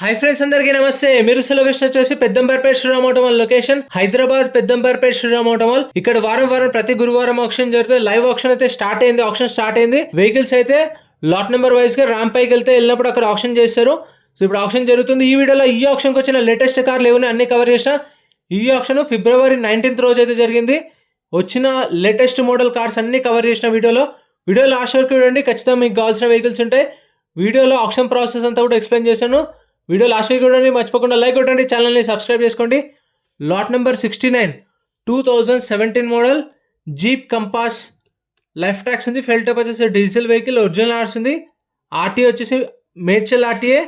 Hi friends, అందరికీ నమస్తే. మీరు లొకేషన్ వచ్చేసి Peddamberpet Sriram auto mall location Hyderabad. Peddamberpet Sriram auto mall ఇక్కడ వారం ప్రతి గురువారం ఆప్షన్ జరుగుతుంది. లైవ్ ఆప్షన్ అయితే స్టార్ట్ అయింది. వెహికల్స్ అయితే లాట్ నెంబర్ వైజ్ గా ర్యాంప్ పైకి వెళ్ళినప్పుడు అక్కడ ఆప్షన్ చేస్తారు. సో ఇప్పుడు ఆప్షన్ జరుగుతుంది. ఈ వీడియోలో ఈ ఆప్షన్కి వచ్చిన లేటెస్ట్ కార్లు ఏమైనా అన్ని కవర్ చేసిన. ఈ ఆప్షన్ ఫిబ్రవరి 19th రోజు అయితే జరిగింది. వచ్చిన లేటెస్ట్ మోడల్ కార్స్ అన్ని కవర్ చేసిన వీడియో లాస్ట్ వరకు చూడండి. ఖచ్చితంగా మీకు కావాల్సిన వెహికల్స్ ఉంటాయి. వీడియోలో ఆప్షన్ ప్రాసెస్ అంతా కూడా ఎక్స్ప్లెయిన్ చేశాను. వీడియో లాస్ట్ వీక్ చూడండి, మర్చిపోకుండా లైక్ కొట్టండి, ఛానల్ని సబ్స్క్రైబ్ చేసుకోండి. Lot number 69 2017 model jeep compass life tax ఉంది. ఫెల్ టైప్ వచ్చేసి డీజిల్ వెహికల్, ఒరిజినల్ ఆర్స్ ఉంది. ఆర్టీఏ వచ్చేసి Medchal RTA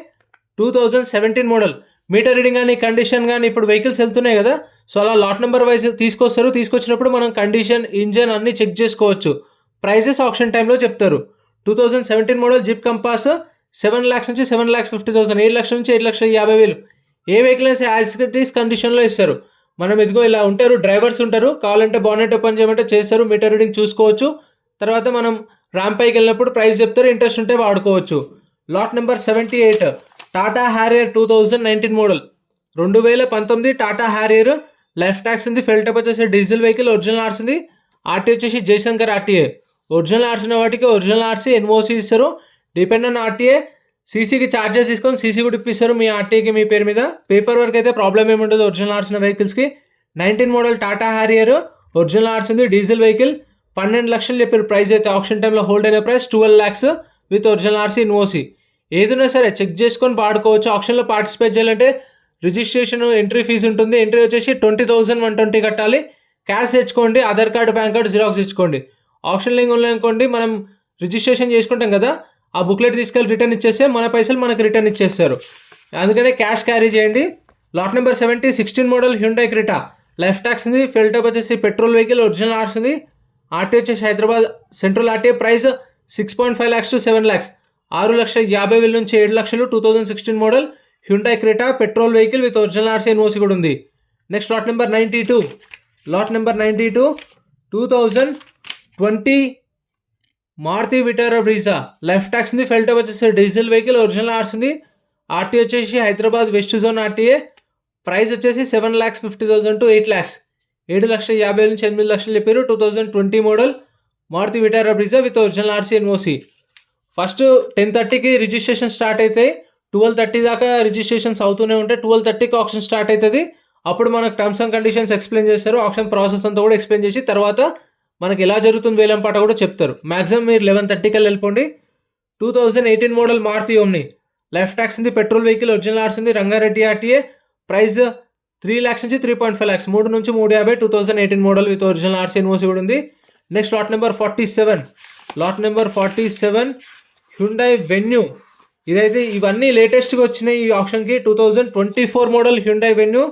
2017 model. Meter reading కానీ కండిషన్ కానీ ఇప్పుడు వెహికల్స్ వెళ్తున్నాయి కదా, సో అలా లాట్ నెంబర్ వైజ్ తీసుకొస్తారు. తీసుకొచ్చినప్పుడు మనం కండిషన్, ఇంజన్ అన్నీ చెక్ చేసుకోవచ్చు. ప్రైజెస్ ఆప్షన్ టైంలో చెప్తారు. 2017 మోడల్ జీప్ కంపాస్ 7 lakhs నుంచి 7,50,000, 7 లక్షల నుంచి 7,50,000. ఏ వెహికల్ అయితే యాజ్ ఇట్ ఈస్ కండిషన్లో ఇస్తారు. మనం ఇదిగో ఇలా ఉంటారు, డ్రైవర్స్ ఉంటారు. కావాలంటే బానెట్ ఓపెన్ చేయమంటే చేస్తారు, మీటర్ రీడింగ్ చూసుకోవచ్చు. తర్వాత మనం ర్యాంప్ పైకి వెళ్ళినప్పుడు ప్రైస్ చెప్తారు, ఇంట్రెస్ట్ ఉంటే వాడుకోవచ్చు. Lot number 78 Tata Harrier 2019 model 2019 Tata Harrier life tax ఉంది. ఫెల్ టైప్ వచ్చేసి డీజిల్ వెహికల్, ఒరిజినల్ ఆర్స్ ఉంది. ఆర్టీ వచ్చేసి జయశంకర్ ఆర్టీఏ. ఒరిజినల్ ఆర్స్ ఉన్న వాటికి ఒరిజినల్ ఆర్సీ, ఎన్ఓసి ఇస్తారు. Depend on RTA. సీసీకి ఛార్జెస్ తీసుకొని సీసీ కూడా ఇప్పిస్తారు మీ ఆర్టీకి మీ పేరు మీద. పేపర్ వర్క్ అయితే ప్రాబ్లం ఏముంటుంది ఒరిజినల్ ఆర్స్ ఉన్న వెహికల్స్కి. 19 model Tata Harrier original RC ఉంది, డీజిల్ వెహికల్. 12 లక్షలు చెప్పారు ప్రైస్ అయితే. ఆప్షన్ టైంలో హోల్డ్ అయిన price 12 lakhs with original RC, NOC. ఏదైనా సరే చెక్ చేసుకొని వాడుకోవచ్చు. ఆప్షన్లో పార్టిసిపేట్ చేయాలంటే రిజిస్ట్రేషన్, ఎంట్రీ ఫీజు ఉంటుంది. ఎంట్రీ వచ్చేసి 20,120 కట్టాలి. క్యాష్ తెచ్చుకోండి, Aadhaar card, pan card xerox తెచ్చుకోండి. ఆప్షన్ లింక్ ఉందనుకోండి, మనం రిజిస్ట్రేషన్ చేసుకుంటాం కదా, ఆ బుక్లెట్ తీసుకెళ్ళి రిటర్న్ ఇచ్చేస్తే మన పైసలు మనకు రిటర్న్ ఇచ్చేస్తారు. అందుకనే క్యాష్ క్యారీ చేయండి. Lot number 70 16 model Hyundai Creta life tax ఉంది. ఫెల్ టైప్ వచ్చేసి పెట్రోల్ వెహికల్, ఒరిజినల్ ఆర్స్ ఉంది. ఆర్టీ వచ్చేసి Hyderabad central RTA. Price 6.5 lakhs to 7 lakhs, 6,50,000 నుంచి 7 లక్షలు. 2016 model Hyundai Creta petrol vehicle with original RC, NOC కూడా ఉంది. Next lot number 92 2020 Maruti Vitara Brezza life tax ఉంది. Fuel type వచ్చేసి diesel vehicle, original RC ఉంది. RT వచ్చేసి Hyderabad west zone RTA. Price వచ్చేసి 7,50,000 to 8 lakhs, 7,50,000 నుంచి 8 లక్షలు చెప్పారు. 2020 model Maruti Vitara Brezza with original RC, NOC. First 10:30కి రిజిస్ట్రేషన్ స్టార్ట్ అయితే 12:30 దాకా రిజిస్ట్రేషన్స్ అవుతూనే ఉంటాయి. 12:30కి ఆప్షన్ స్టార్ట్ అవుతుంది. అప్పుడు మనకు టర్మ్స్ అండ్ కండిషన్స్ ఎక్స్ప్లెయిన్ చేస్తారు. ఆప్షన్ ప్రాసెస్ అంతా కూడా ఎక్స్ప్లెయిన్ చేసి తర్వాత మనకి ఎలా జరుగుతుంది వేలం పాట కూడా చెప్తారు. మ్యాక్సిమం మీరు 11:30 వెళ్ళిపోండి. 2018 model Maruti Omni life tax ఉంది. పెట్రోల్ వెహికల్, ఒరిజినల్ ఆర్స్ ఉంది. రంగారెడ్డి ఆర్టీఏ. ప్రైస్ 3 lakhs నుంచి 3.5 lakhs, 3 నుంచి 350. 2018 model with original RC, NOC కూడా ఉంది. Next lot number 47 Hyundai venue. ఇదైతే ఇవన్నీ లేటెస్ట్గా వచ్చినాయి ఈ ఆప్షన్కి. 2024 model Hyundai venue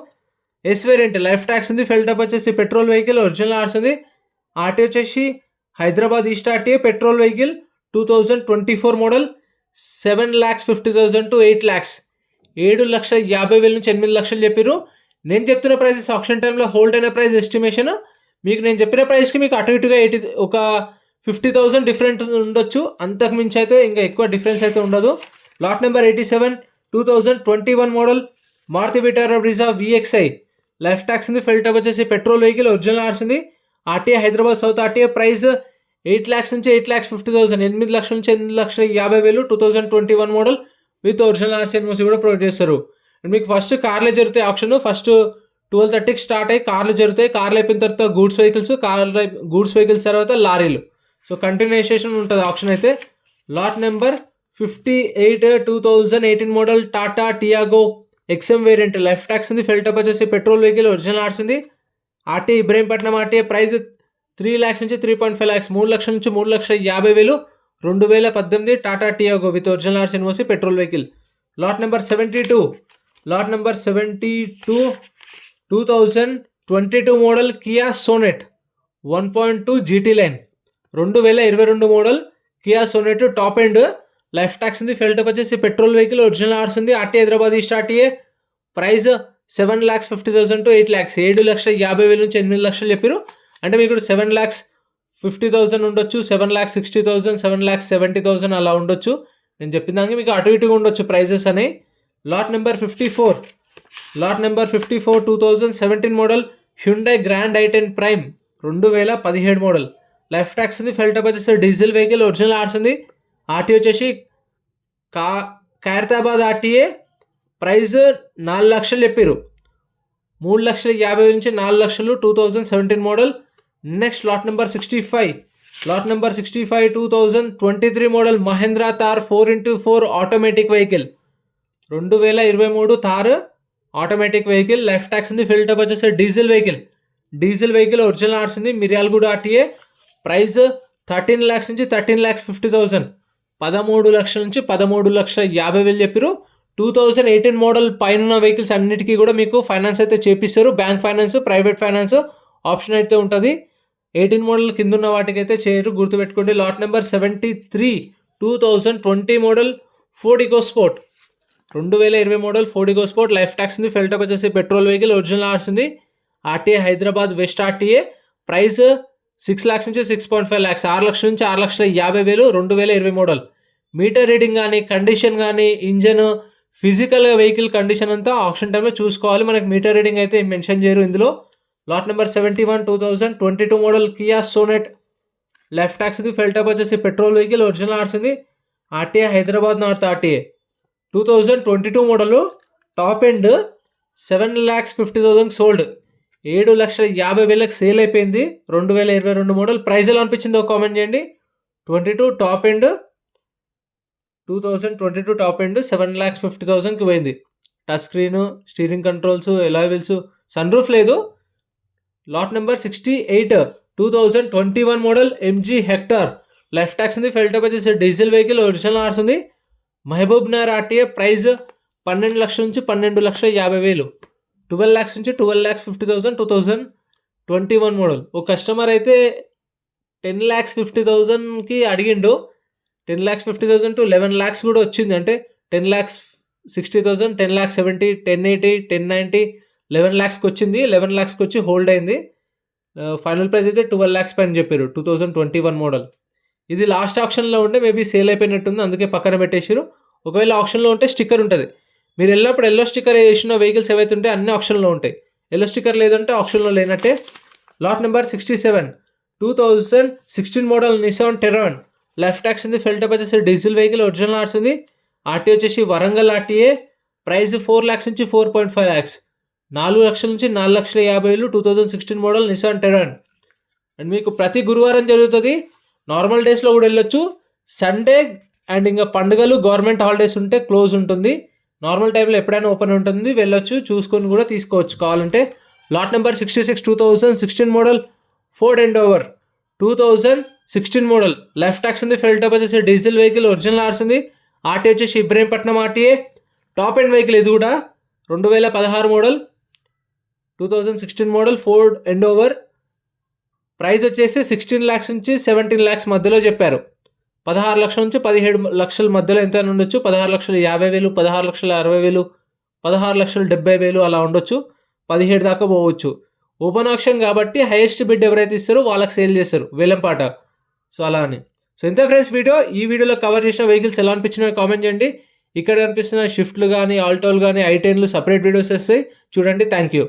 yes variant life tax ఉంది. ఫెల్ టైప్ వచ్చేసి పెట్రోల్ వెహికల్, ఒరిజినల్ ఆర్స్ ఉంది. ఆర్టీ వచ్చేసి Hyderabad east RTA. Petrol vehicle 2024 model 7,50,000 to 8 lakhs, 7,50,000 నుంచి 8 లక్షలు చెప్పారు. నేను చెప్తున్న ప్రైసెస్ ఆప్షన్ టైంలో హోల్డ్ అయిన ప్రైస్ ఎస్టిమేషన్. మీకు నేను చెప్పిన ప్రైస్కి మీకు అటు ఇటుగా ఒక 50,000 డిఫరెంట్ ఉండొచ్చు. అంతకు మించి అయితే ఇంకా ఎక్కువ డిఫరెన్స్ అయితే ఉండదు. Lot number 87 2021 model Maruti Vitara Brezza VXI life tax ఉంది. ఫెల్ టైప్ వచ్చేసి పెట్రోల్ వెహికల్, ఒరిజినల్ ఆర్స్ ఉంది. RTA Hyderabad south RTA. Price 8 lakhs నుంచి 8,50,000, 8 లక్షల నుంచి 8,50,000. 2021 model with original RC, NOC కూడా ప్రొవైడ్ చేస్తారు. అండ్ మీకు ఫస్ట్ కార్లే జరుగుతాయి ఆప్షన్. ఫస్ట్ 12:30కి స్టార్ట్ అయ్యి కార్లు జరుగుతాయి. కార్లు అయిపోయిన తర్వాత గూడ్స్ వెహికల్స్ తర్వాత లారీలు. సో కంటిన్యూషన్ ఉంటుంది ఆప్షన్ అయితే. Lot number 58 2018 model Tata Tiago XM variant life tax ఉంది. ఫెల్ టైప్ వచ్చేసి పెట్రోల్ వెహికల్, ఒరిజినల్ ఆర్స్ ఉంది. RT Ibrahimpatnam RTA. Price 3 lakhs నుంచి 3.5 lakhs, 3 లక్షల నుంచి 3,50,000. 2018 Tata Tiago with original RC, NOC petrol vehicle. Lot number 72 2022 model Kia Sonet 1.2 GT line 2022 model Kia Sonet top end life tax ఉంది. Fuel type వచ్చేసి petrol vehicle, original RC ఉంది. RT Hyderabad east RTA. Price 7,50,000 to 8 lakhs, 7,50,000 నుంచి 8 లక్షలు చెప్పారు. అంటే మీకు 7,50,000 ఉండొచ్చు, 7,60,000, 7,70,000 అలా ఉండొచ్చు. నేను చెప్పిన దానికి మీకు అటు ఇటుగా ఉండొచ్చు ప్రైజెస్ అని. Lot number 54 2017 model Hyundai grand i10 prime 2017 model. Life tax ఉంది, ఫెల్టప్ వచ్చేసి డీజిల్ వెహికల్, ఒరిజినల్ ఆర్స్ ఉంది. ఆర్టీ వచ్చేసి ఖైరతాబాద్ ఆర్టీఏ. ప్రైస్ 4 లక్షలు చెప్పారు, 3,50,000 నుంచి 4 లక్షలు. 2017 model. Next lot number 65 2023 model Mahindra Thar 4x4 automatic vehicle 2023 Thar automatic vehicle. Life tax ఉంది, fuel type వచ్చేసి డీజిల్ వెహికల్, ఒరిజినల్ ఆర్స్ ఉంది, మిర్యాలగూడ ఆర్టీఏ. ప్రైస్ 13 lakhs నుంచి 13,50,000, 13 లక్షల నుంచి 13,50,000 చెప్పారు. 2018 మోడల్ పైన వెహికల్స్ అన్నిటికీ కూడా మీకు ఫైనాన్స్ అయితే చేపిస్తారు. Bank finance, private finance option అయితే ఉంటుంది. 18 మోడల్ కింద ఉన్న వాటికి అయితే చేయరు, గుర్తుపెట్టుకోండి. Lot number 73 2020 model Ford EcoSport 2020 model Ford EcoSport. Life tax ఉంది, ఫెల్టప్ వచ్చేసి పెట్రోల్ వెహికల్, ఒరిజినల్ ఆర్స్ ఉంది. RTA Hyderabad west RTA. Price 6 lakhs నుంచి 6.5 lakhs, 6 లక్షల నుంచి 6,50,000. 2020 మోడల్. మీటర్ రీడింగ్ కానీ, కండిషన్ కానీ, ఇంజన్, ఫిజికల్ వెహికల్ కండిషన్ అంతా ఆప్షన్ టైంలో చూసుకోవాలి. మనకి మీటర్ రీడింగ్ అయితే మెన్షన్ చేయరు ఇందులో. Lot number 71 2022 model Kia Sonet. Life tax ఉంది, ఫెల్టప్ వచ్చేసి పెట్రోల్ వెహికల్, ఒరిజినల్ ఆర్స్ ఉంది. RTA Hyderabad north RTA. 2022 model top end 7,50,000 sold, 7,50,000 sale అయిపోయింది. 2022 మోడల్. ప్రైస్ ఎలా అనిపించిందో కామెంట్ చేయండి. 2022 టాప్ ఎండ్ 7,50,000కి పోయింది. Touch screen, steering controls, alloy wheels, sunroof లేదు. Lot number 68 2021 model MG Hector. Life tax ఉంది, fuel type వచ్చేసి డీజిల్ వెహికల్, ఒరిజినల్ ఆర్స్ ఉంది. మహబూబ్ నగర్ ఆర్టీఏ. ప్రైస్ 12 లక్షల నుంచి 12,50,000, 12 lakhs నుంచి 12,50,000. 2021 మోడల్. ఒక కస్టమర్ అయితే 10,50,000కి అడిగిండు. 10,50,000 to 11 lakhs కూడా వచ్చింది. అంటే 10,60,000, 10,70,000, 10,80,000, 10,90,000, 11 lakhsకి వచ్చింది. 11 lakhsకి వచ్చి హోల్డ్ అయింది. ఫైనల్ ప్రైస్ అయితే 12 lakhs పైన చెప్పారు. 2021 మోడల్. ఇది లాస్ట్ ఆప్షన్లో ఉంటే మేబీ సేల్ అయిపోయినట్టుంది, అందుకే పక్కన పెట్టేసారు. ఒకవేళ ఆప్షన్లో ఉంటే స్టిక్కర్ ఉంటుంది. మీరు వెళ్ళినప్పుడు ఎల్లో స్టిక్కర్ వేసిన వెహికల్స్ ఏవైతే ఉంటే అన్ని ఆప్షన్లో ఉంటాయి. ఎల్లో స్టిక్కర్ లేదంటే ఆప్షన్లో లేనట్టే. Lot number 67 2016 model Nissan Terrano. Life tax ఉంది, ఫెల్టప్ వచ్చేసి డీజిల్ వెహికల్, ఒరిజినల్ ఆర్స్ ఉంది. ఆర్టీ వచ్చేసి వరంగల్ ఆర్టీఏ. ప్రైస్ 4 lakhs నుంచి 4.5 lakhs, 4 లక్షల నుంచి 4,50,000. 2016 మోడల్ నిసాన్ టెరాన్. అండ్ మీకు ప్రతి గురువారం జరుగుతుంది. నార్మల్ డేస్లో కూడా వెళ్ళొచ్చు. సండే అండ్ ఇంకా పండుగలు, గవర్నమెంట్ హాలిడేస్ ఉంటే క్లోజ్ ఉంటుంది. నార్మల్ టైంలో ఎప్పుడైనా ఓపెన్ ఉంటుంది, వెళ్ళొచ్చు, చూసుకొని కూడా తీసుకోవచ్చు కావాలంటే. Lot number 66 2016 model Ford Endeavour 2016 model. Life tax ఉంది, ఫెల్టప్ వచ్చేసి డీజిల్ వెహికల్, ఒరిజినల్ ఆర్స్ ఉంది. ఆర్టీ వచ్చేసి Ibrahimpatnam RTA. Top end vehicle ఇది కూడా. 2016 model 2016 model Ford Endeavour. Price వచ్చేసి 16 lakhs నుంచి 17 lakhs మధ్యలో చెప్పారు. 16 లక్షల నుంచి 17 లక్షల మధ్యలో ఎంత ఉండొచ్చు. 16,50,000, 16,60,000, 16,70,000 అలా ఉండొచ్చు. 17 దాకా పోవచ్చు. ఓపెన్ ఆప్షన్ కాబట్టి హైయెస్ట్ బిడ్ ఎవరైతే ఇస్తారో వాళ్ళకి సేల్ చేస్తారు, వేలంపాట. సో అలా అని. సో ఇంత ఫ్రెండ్స్ వీడియో. ఈ వీడియోలో కవర్ చేసిన వెహికల్స్ ఎలా అనిపించినాయో కామెంట్ చేయండి. ఇక్కడ కనిపిస్తున్న షిఫ్ట్లు కానీ, ఆల్టోలు కానీ, i10లు సపరేట్ వీడియోస్ వస్తాయి చూడండి. Thank you.